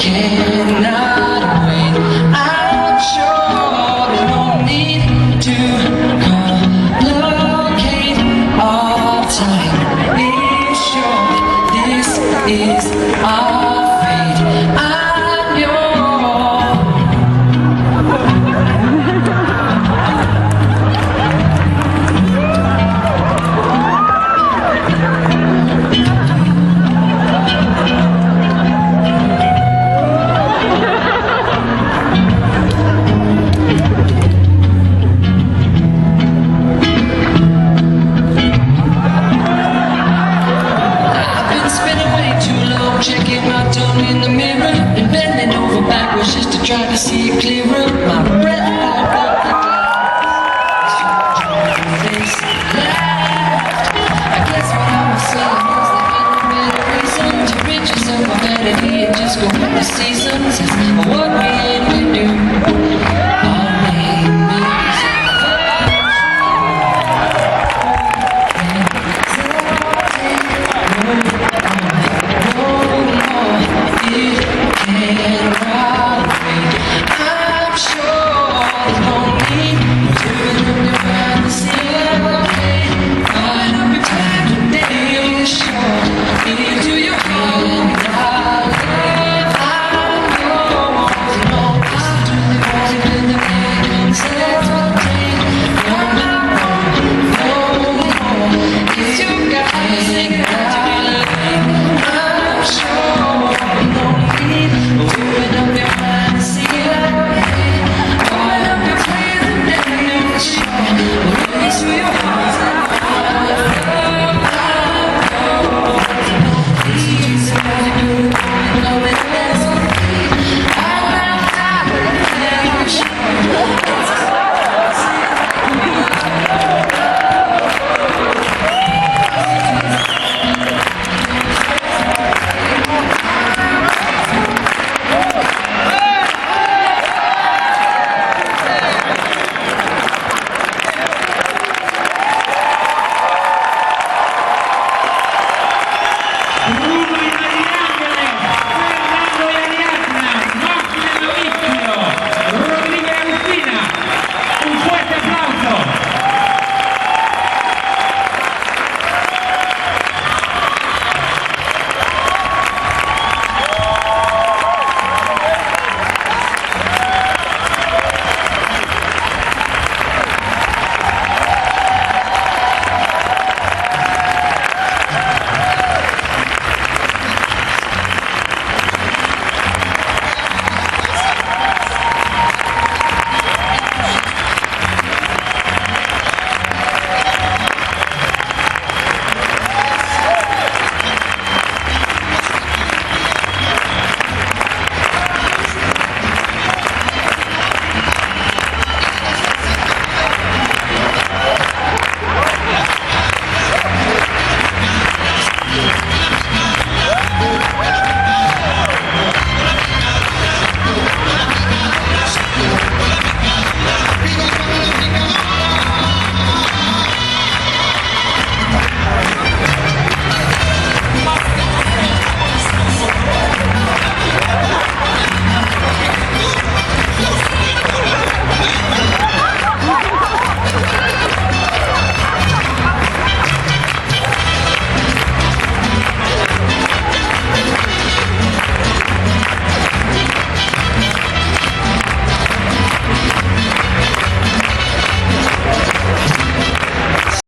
cannot wait. I'm sure there's no need to complicate our time. It's sure this is our fate. I'm yours. Checking my tongue in the mirror and bending over backwards just to try to see it clearer. My breath fogged up the clouds. Face left. I guess what I was saying is there ain't no better reason to rid yourself of vanity and just go with the seasons.